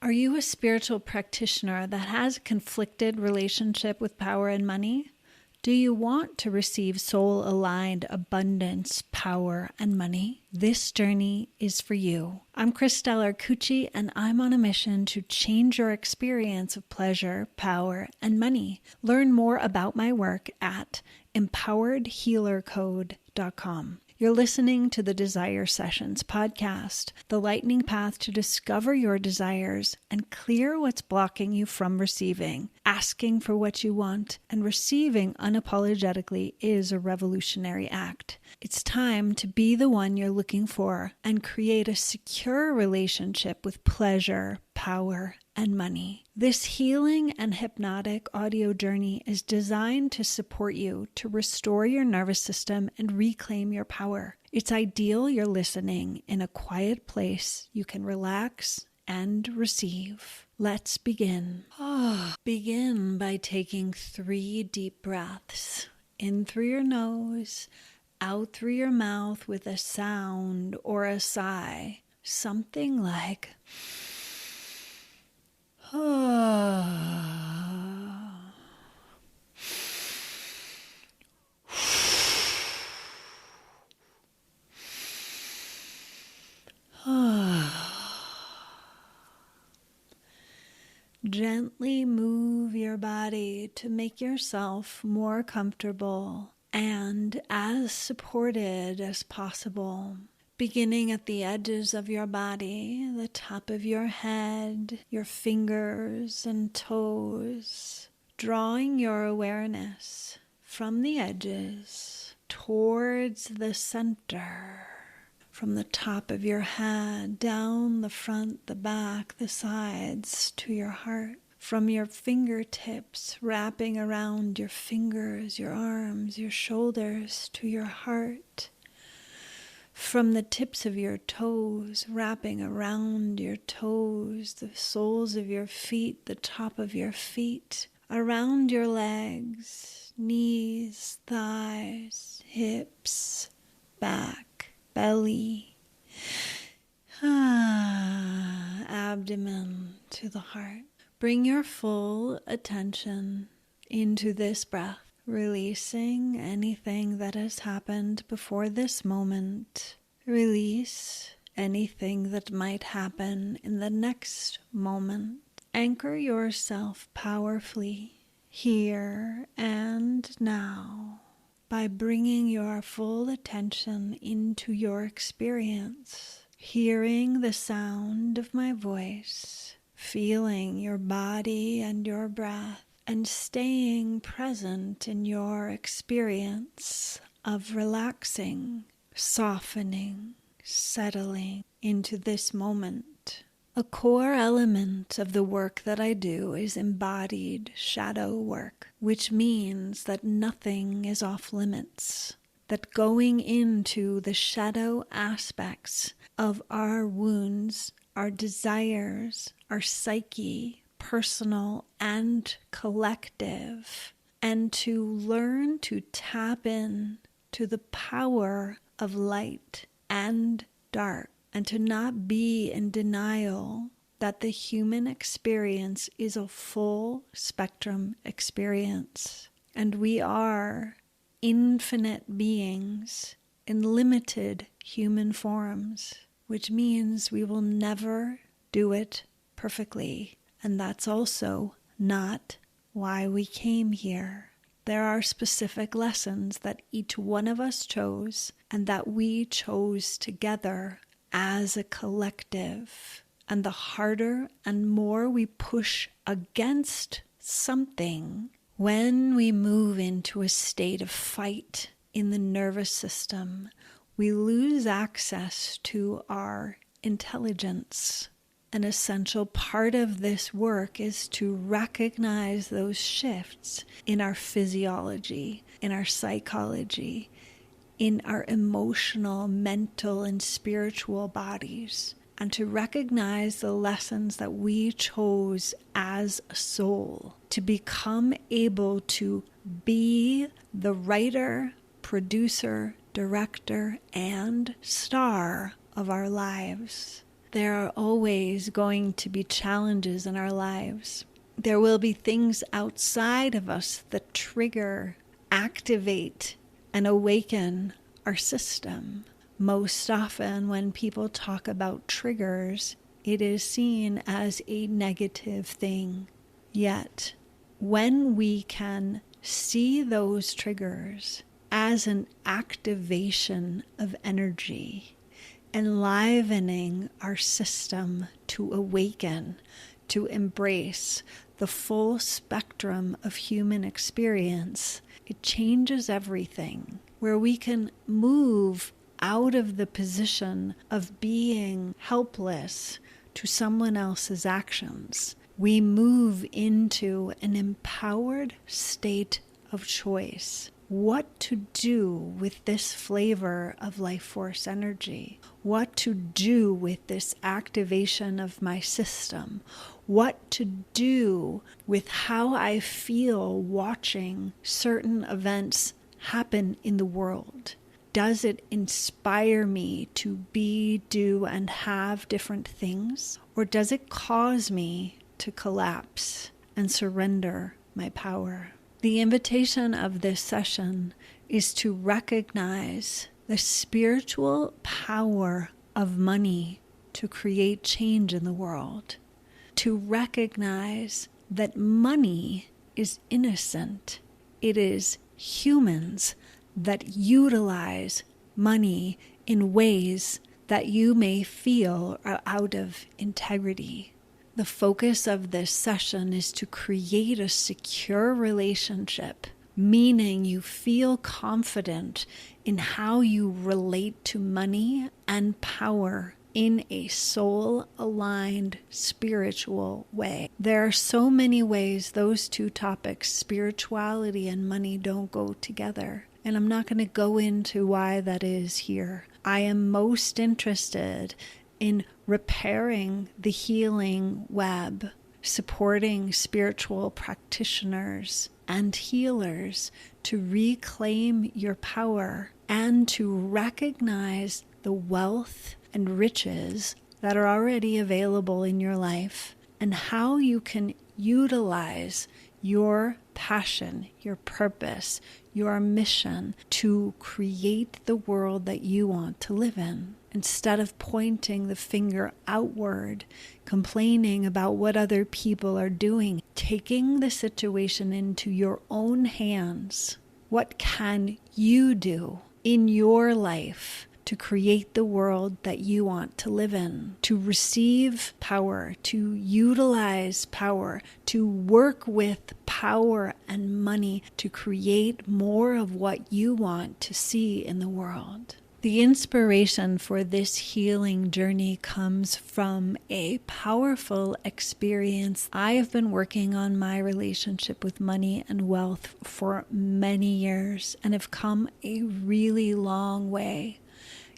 Are you a spiritual practitioner that has a conflicted relationship with power and money? Do you want to receive soul-aligned abundance, power, and money? This journey is for you. I'm Christel, and I'm on a mission to change your experience of pleasure, power, and money. Learn more about my work at empoweredhealercode.com. You're listening to the Desire Sessions podcast, the lightning path to discover your desires and clear what's blocking you from receiving. Asking for what you want and receiving unapologetically is a revolutionary act. It's time to be the one you're looking for and create a secure relationship with pleasure, power, and money. This healing and hypnotic audio journey is designed to support you to restore your nervous system and reclaim your power. It's ideal you're listening in a quiet place you can relax and receive. Let's begin. Begin by taking 3 deep breaths. In through your nose, out through your mouth with a sound or a sigh. Something like Gently move your body to make yourself more comfortable and as supported as possible. Beginning at the edges of your body, the top of your head, your fingers and toes, drawing your awareness from the edges towards the center. From the top of your head, down the front, the back, the sides, to your heart. From your fingertips, wrapping around your fingers, your arms, your shoulders, to your heart. From the tips of your toes, wrapping around your toes, the soles of your feet, the top of your feet, around your legs, knees, thighs, hips, back. Belly, abdomen to the heart. Bring your full attention into this breath, releasing anything that has happened before this moment. Release anything that might happen in the next moment. Anchor yourself powerfully here and now. By bringing your full attention into your experience, hearing the sound of my voice, feeling your body and your breath, and staying present in your experience of relaxing, softening, settling into this moment. A core element of the work that I do is embodied shadow work, which means that nothing is off limits, that going into the shadow aspects of our wounds, our desires, our psyche, personal and collective, and to learn to tap in to the power of light and dark. And to not be in denial that the human experience is a full spectrum experience. And we are infinite beings in limited human forms, which means we will never do it perfectly. And that's also not why we came here. There are specific lessons that each one of us chose and that we chose together as a collective. And the harder and more we push against something, when we move into a state of fight in the nervous system, we lose access to our intelligence. An essential part of this work is to recognize those shifts in our physiology, in our psychology, in our emotional, mental, and spiritual bodies, and to recognize the lessons that we chose as a soul, to become able to be the writer, producer, director, and star of our lives. There are always going to be challenges in our lives. There will be things outside of us that trigger, activate, and awaken our system. Most often when people talk about triggers, it is seen as a negative thing. Yet, when we can see those triggers as an activation of energy, enlivening our system to awaken, to embrace the full spectrum of human experience, it changes everything, where we can move out of the position of being helpless to someone else's actions. We move into an empowered state of choice. What to do with this flavor of life force energy? What to do with this activation of my system? What to do with how I feel watching certain events happen in the world? Does it inspire me to be, do, and have different things? Or does it cause me to collapse and surrender my power? The invitation of this session is to recognize the spiritual power of money to create change in the world. To recognize that money is innocent. It is humans that utilize money in ways that you may feel are out of integrity. The focus of this session is to create a secure relationship, meaning you feel confident in how you relate to money and power in a soul-aligned spiritual way. There are so many ways those two topics, spirituality and money, don't go together. And I'm not going to go into why that is here. I am most interested in repairing the healing web, supporting spiritual practitioners and healers to reclaim your power and to recognize the wealth and riches that are already available in your life and how you can utilize your passion, your purpose, your mission to create the world that you want to live in. Instead of pointing the finger outward, complaining about what other people are doing, taking the situation into your own hands. What can you do in your life to create the world that you want to live in, to receive power, to utilize power, to work with power and money to create more of what you want to see in the world? The inspiration for this healing journey comes from a powerful experience. I have been working on my relationship with money and wealth for many years and have come a really long way.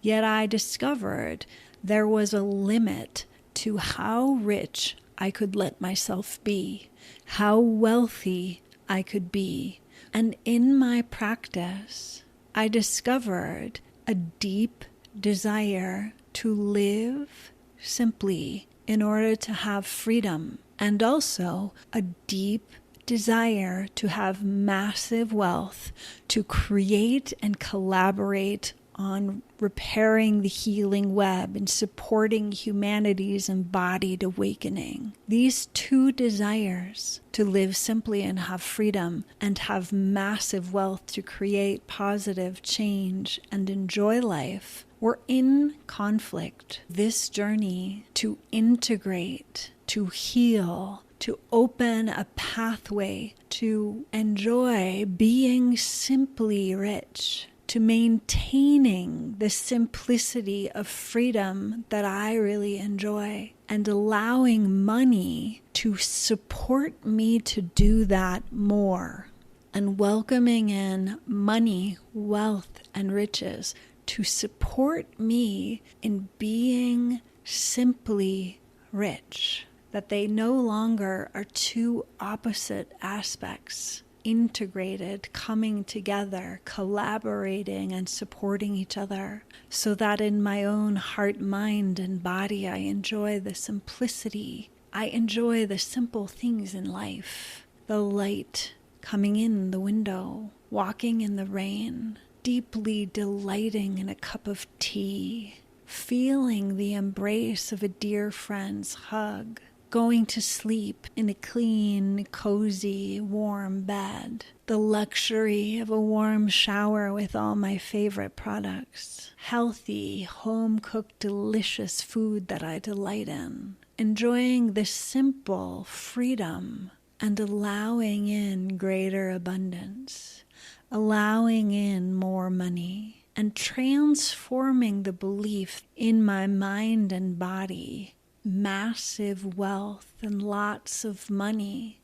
Yet I discovered there was a limit to how rich I could let myself be, how wealthy I could be. And in my practice, I discovered a deep desire to live simply in order to have freedom, and also a deep desire to have massive wealth, to create and collaborate on repairing the healing web and supporting humanity's embodied awakening. These two desires, to live simply and have freedom and have massive wealth to create positive change and enjoy life, were in conflict. This journey to integrate, to heal, to open a pathway to enjoy being simply rich, to maintaining the simplicity of freedom that I really enjoy, and allowing money to support me to do that more, and welcoming in money, wealth, and riches to support me in being simply rich, that they no longer are two opposite aspects. integrated, coming together, collaborating and supporting each other, so that in my own heart, mind, and body, I enjoy the simplicity. I enjoy the simple things in life. The light coming in the window, walking in the rain, deeply delighting in a cup of tea, feeling the embrace of a dear friend's hug, going to sleep in a clean, cozy, warm bed, the luxury of a warm shower with all my favorite products, healthy, home-cooked, delicious food that I delight in, enjoying this simple freedom and allowing in greater abundance, allowing in more money, and transforming the belief in my mind and body. Massive wealth and lots of money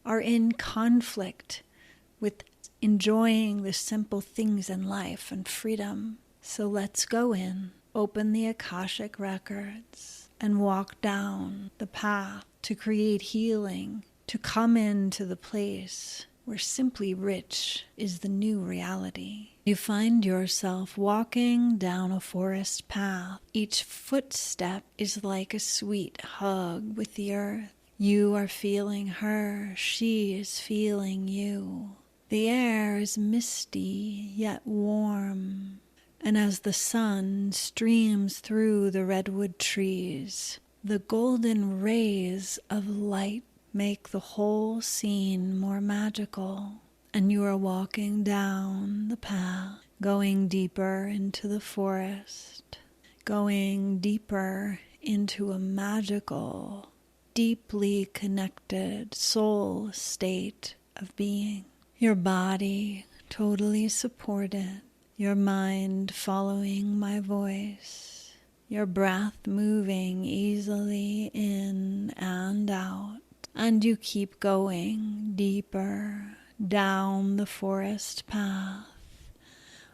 are in conflict with enjoying the simple things in life and freedom. So let's go in, open the Akashic records, and walk down the path to create healing, to come into the place where simply rich is the new reality. You find yourself walking down a forest path. Each footstep is like a sweet hug with the earth. You are feeling her, she is feeling you. The air is misty yet warm, and as the sun streams through the redwood trees, the golden rays of light make the whole scene more magical, and you are walking down the path, going deeper into the forest, going deeper into a magical, deeply connected soul state of being. Your body totally supported, your mind following my voice, your breath moving easily in and out. And you keep going deeper down the forest path,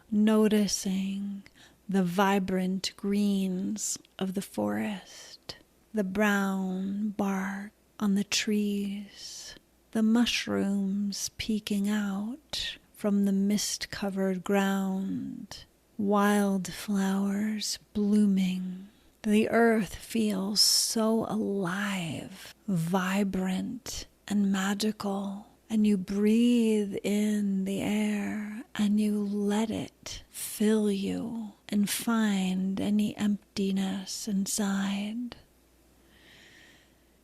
noticing the vibrant greens of the forest, the brown bark on the trees, the mushrooms peeking out from the mist-covered ground, wildflowers blooming. The earth feels so alive, vibrant, and magical, and you breathe in the air and you let it fill you and find any emptiness inside.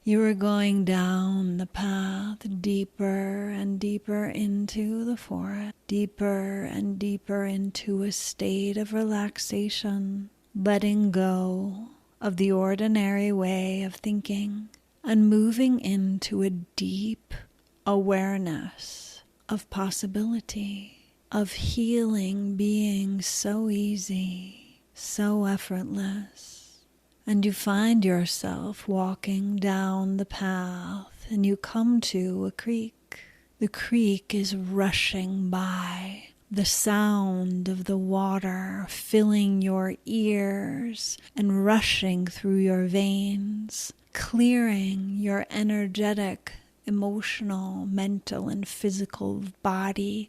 You are going down the path deeper and deeper into the forest, deeper and deeper into a state of relaxation, letting go of the ordinary way of thinking and moving into a deep awareness of possibility, of healing being so easy, so effortless. And you find yourself walking down the path and you come to a creek. The creek is rushing by, the sound of the water filling your ears and rushing through your veins, clearing your energetic, emotional, mental, and physical body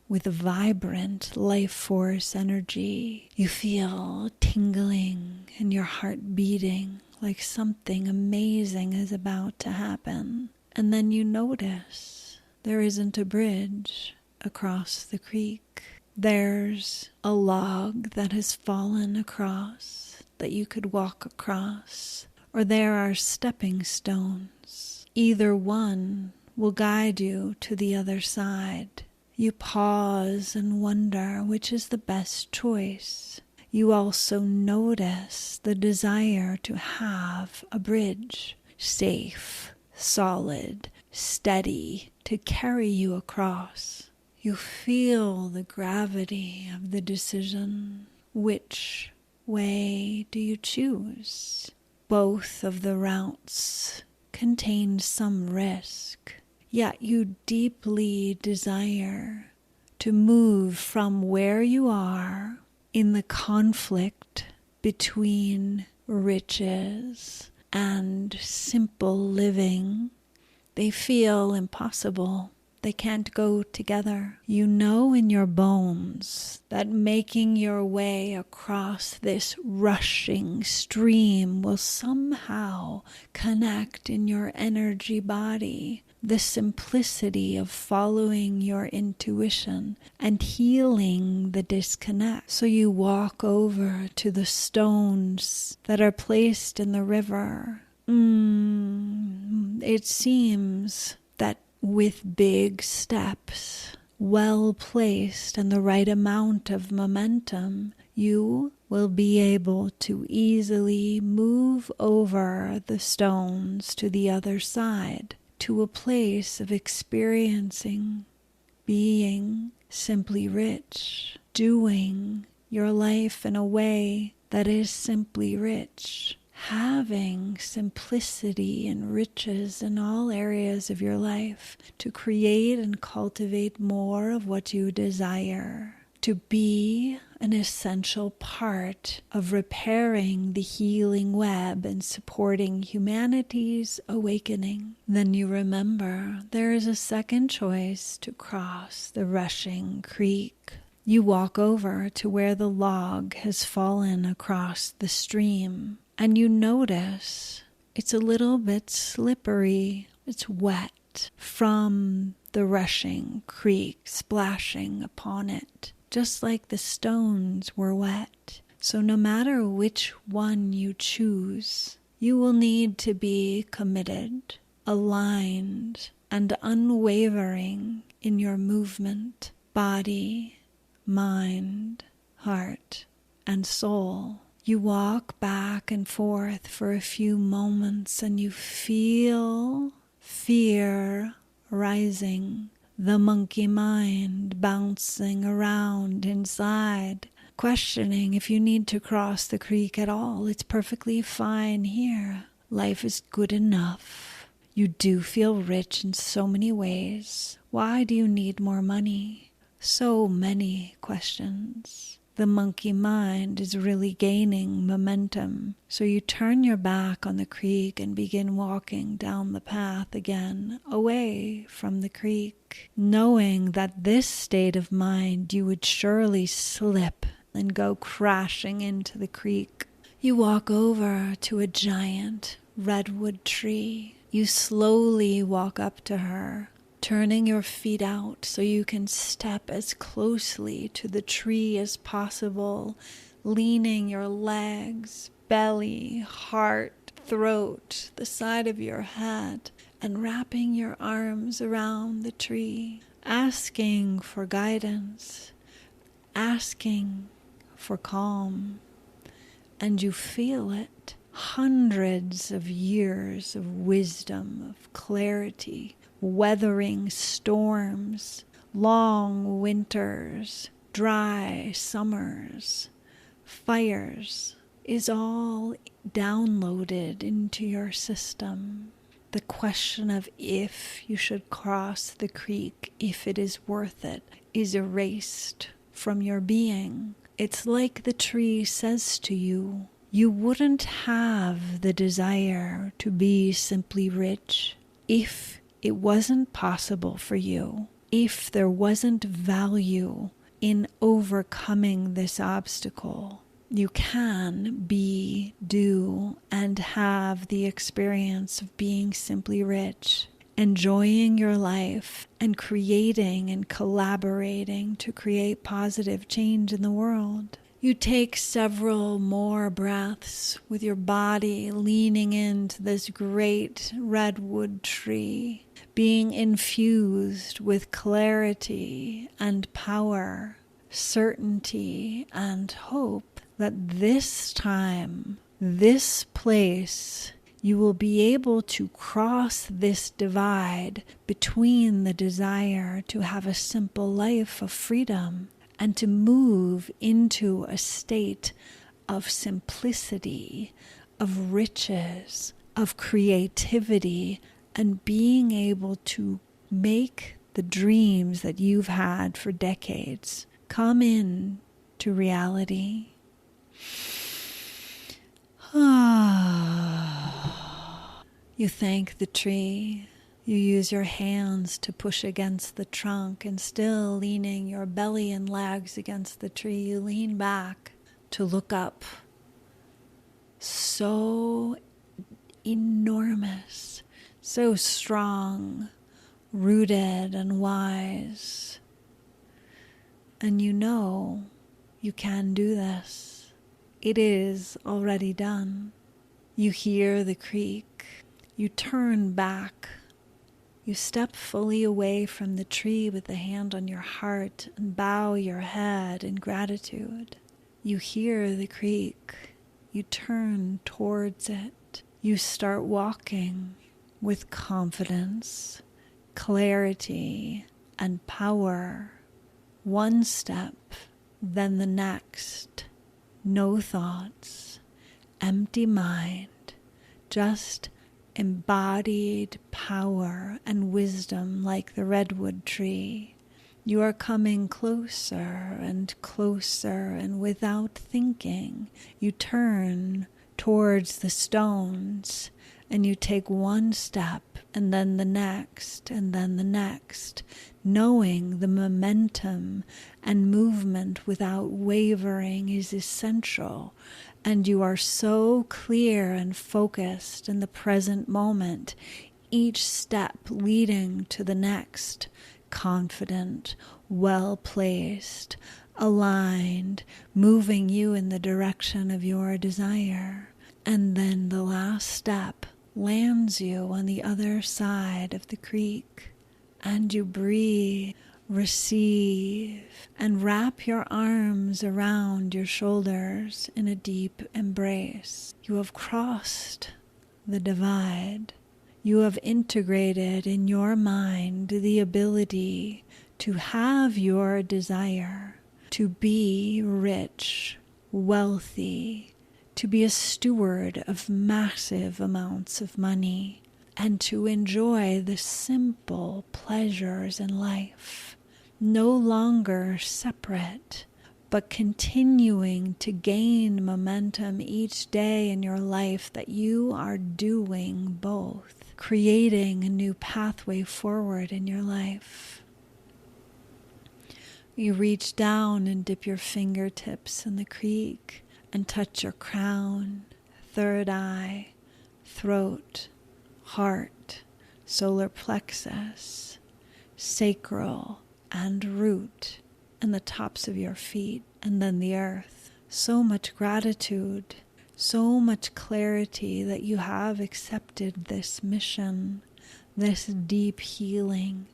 with vibrant life force energy. You feel tingling and your heart beating like something amazing is about to happen. And then you notice there isn't a bridge across the creek. There's a log that has fallen across that you could walk across, or there are stepping stones. Either one will guide you to the other side. You pause and wonder which is the best choice. You also notice the desire to have a bridge, safe, solid, steady, to carry you across. You feel the gravity of the decision. Which way do you choose? Both of the routes contain some risk, yet you deeply desire to move from where you are in the conflict between riches and simple living. They feel impossible. They can't go together. You know in your bones that making your way across this rushing stream will somehow connect in your energy body. The simplicity of following your intuition and healing the disconnect. So you walk over to the stones that are placed in the river. It seems that with big steps, well placed, and the right amount of momentum, you will be able to easily move over the stones to the other side, to a place of experiencing, being simply rich, doing your life in a way that is simply rich. Having simplicity and riches in all areas of your life to create and cultivate more of what you desire, to be an essential part of repairing the healing web and supporting humanity's awakening. Then you remember there is a second choice to cross the rushing creek. You walk over to where the log has fallen across the stream. And you notice it's a little bit slippery. It's wet from the rushing creek splashing upon it, just like the stones were wet. So no matter which one you choose, you will need to be committed, aligned, and unwavering in your movement, body, mind, heart, and soul. You walk back and forth for a few moments and you feel fear rising, the monkey mind bouncing around inside, questioning if you need to cross the creek at all. It's perfectly fine here. Life is good enough. You do feel rich in so many ways. Why do you need more money? So many questions. The monkey mind is really gaining momentum. So you turn your back on the creek and begin walking down the path again, away from the creek, knowing that this state of mind you would surely slip and go crashing into the creek. You walk over to a giant redwood tree. You slowly walk up to her, turning your feet out so you can step as closely to the tree as possible, leaning your legs, belly, heart, throat, the side of your head, and wrapping your arms around the tree, asking for guidance, asking for calm. And you feel it. Hundreds of years of wisdom, of clarity, weathering storms, long winters, dry summers, fires, is all downloaded into your system. The question of if you should cross the creek, if it is worth it, is erased from your being. It's like the tree says to you, you wouldn't have the desire to be simply rich if it wasn't possible for you, if there wasn't value in overcoming this obstacle. You can be, do, and have the experience of being simply rich, enjoying your life, and creating and collaborating to create positive change in the world. You take several more breaths with your body leaning into this great redwood tree, being infused with clarity and power, certainty and hope that this time, this place, you will be able to cross this divide between the desire to have a simple life of freedom and to move into a state of simplicity, of riches, of creativity, and being able to make the dreams that you've had for decades come in to reality. You thank the tree You use your hands to push against the trunk, and still leaning your belly and legs against the tree, you lean back to look up. So enormous, so strong, rooted and wise. And you know you can do this. It is already done. You hear the creak. You turn back. You step fully away from the tree with the hand on your heart and bow your head in gratitude. You hear the creak. You turn towards it. You start walking with confidence, clarity, and power. One step, then the next. No thoughts, empty mind, just embodied power and wisdom like the redwood tree. You are coming closer and closer, and without thinking, you turn towards the stones, and you take one step, and then the next, and then the next, knowing the momentum and movement without wavering is essential. And you are so clear and focused in the present moment, each step leading to the next, confident, well-placed, aligned, moving you in the direction of your desire. And then the last step lands you on the other side of the creek, and you breathe, receive, and wrap your arms around your shoulders in a deep embrace. You have crossed the divide. You have integrated in your mind the ability to have your desire, to be rich, wealthy, to be a steward of massive amounts of money, and to enjoy the simple pleasures in life, no longer separate, but continuing to gain momentum each day in your life, that you are doing both, creating a new pathway forward in your life. You reach down and dip your fingertips in the creek and touch your crown, third eye, throat, heart, solar plexus, sacral, and root, and the tops of your feet, and then the earth. So much gratitude, so much clarity that you have accepted this mission, this deep healing,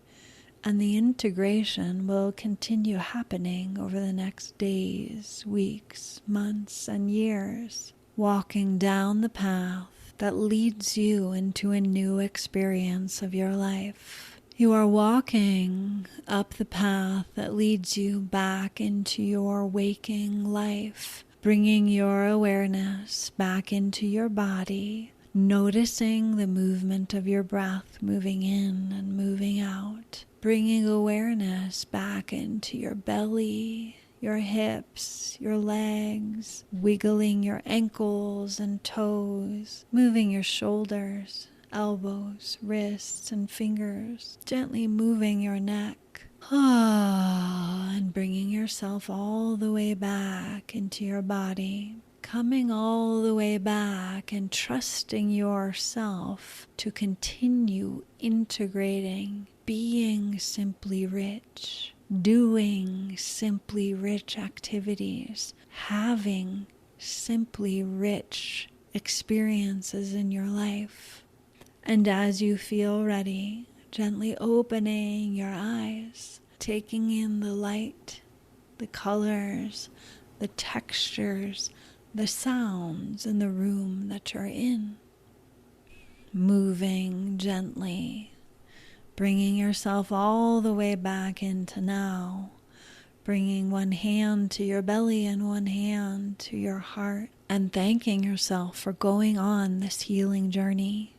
and the integration will continue happening over the next days, weeks, months, and years, walking down the path that leads you into a new experience of your life. You are walking up the path that leads you back into your waking life, bringing your awareness back into your body, noticing the movement of your breath moving in and moving out, bringing awareness back into your belly, your hips, your legs, wiggling your ankles and toes, moving your shoulders, elbows, wrists, and fingers, gently moving your neck, and bringing yourself all the way back into your body, coming all the way back and trusting yourself to continue integrating, being simply rich, doing simply rich activities, having simply rich experiences in your life. And as you feel ready, gently opening your eyes, taking in the light, the colors, the textures, the sounds in the room that you're in. Moving gently, bringing yourself all the way back into now, bringing one hand to your belly and one hand to your heart, and thanking yourself for going on this healing journey.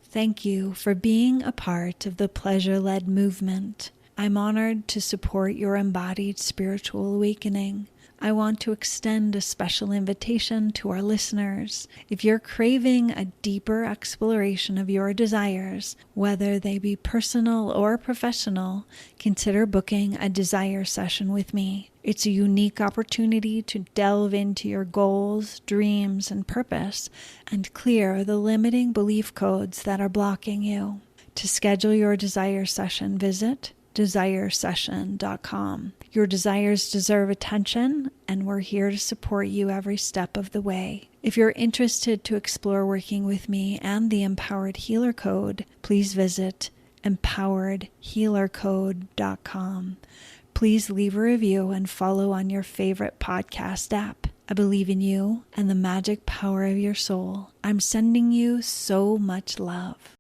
Thank you for being a part of the pleasure-led movement. I'm honored to support your embodied spiritual awakening. I want to extend a special invitation to our listeners. If you're craving a deeper exploration of your desires, whether they be personal or professional, consider booking a desire session with me. It's a unique opportunity to delve into your goals, dreams, and purpose and clear the limiting belief codes that are blocking you. To schedule your desire session, visit desiresession.com. Your desires deserve attention, and we're here to support you every step of the way. If you're interested to explore working with me and the Empowered Healer Code, please visit empoweredhealercode.com. Please leave a review and follow on your favorite podcast app. I believe in you and the magic power of your soul. I'm sending you so much love.